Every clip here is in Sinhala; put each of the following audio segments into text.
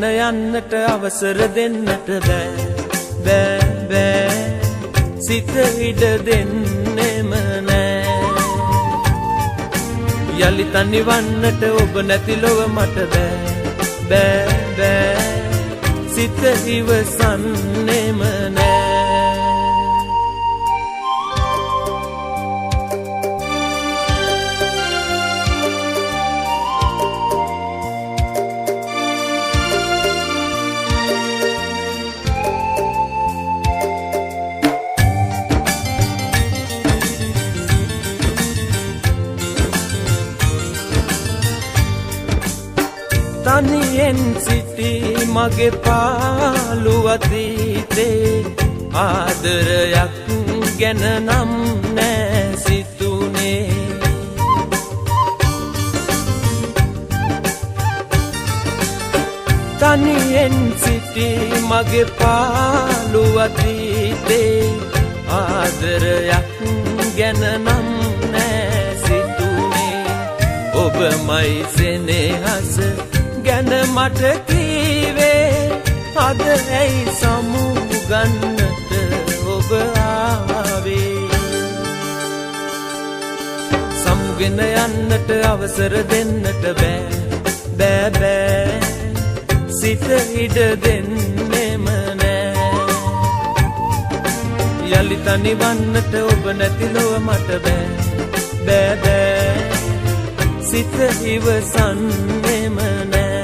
සමුගෙන යන්නට අවසර දෙන්නට බෑ සිත ඉඩ දෙන්නෙම නෑ යලි තනිවන්නට ඔබ නැති ලොව මට බෑ සිත ඉවසන්නෙම නෑ තනියෙන් සිටි මගේ පාළු අතීතේ ආදරයක් ගැන නම් නෑ සිතුනේ තනියෙන් සිටි මගේ පාළු අතීතේ ආදරයක් ගැන නම් නෑ සිතුනේ ඔබමයි සෙනෙහස ගැන මට කීවේ අද ඇයි සමුගන්නට ඔබ ආවේ සමුගෙන යන්නට අවසර දෙන්නට බෑ සිත ඉඩ දෙන්නෙම නෑ යලි තනිවන්නට ඔබ නැති ලොව මට බෑ සිත ඉවසන්නෙම නෑ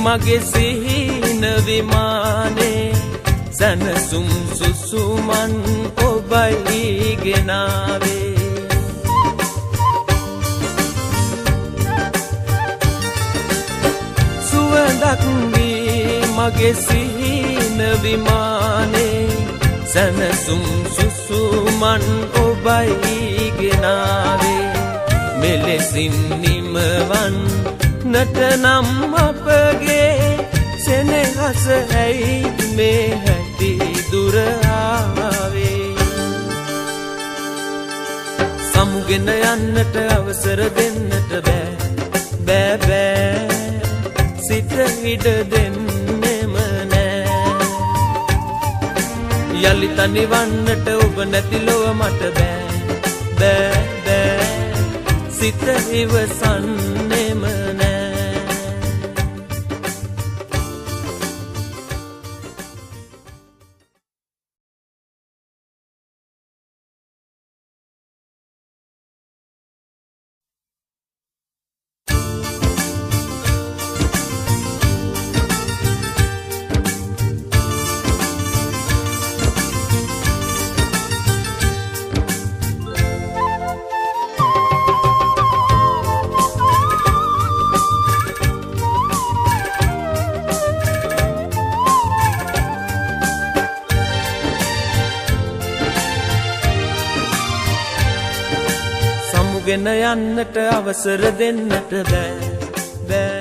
මගේ සිහින විමානේ සනසුම් සුසුමන් ඔබයි ගෙනාවේ සුවඳක් වී මගේ සිහින විමානේ සනසුම් සුසුමන් ඔබයි ගෙනාවේ මෙලෙසින් නිමවන් නටනම් අපගේ සෙනෙහස ඇයි මේ හැටි දුර ආවේ සමුගෙන යන්නට අවසර දෙන්නට බෑ සිත ඉඩ දෙන්නෙම නෑ යලි තනිවන්නට ඔබ නැති ලොව මට බෑ සිත ඉවසන්නෙම නෑ ගෙන යන්නට අවසර දෙන්නට බෑ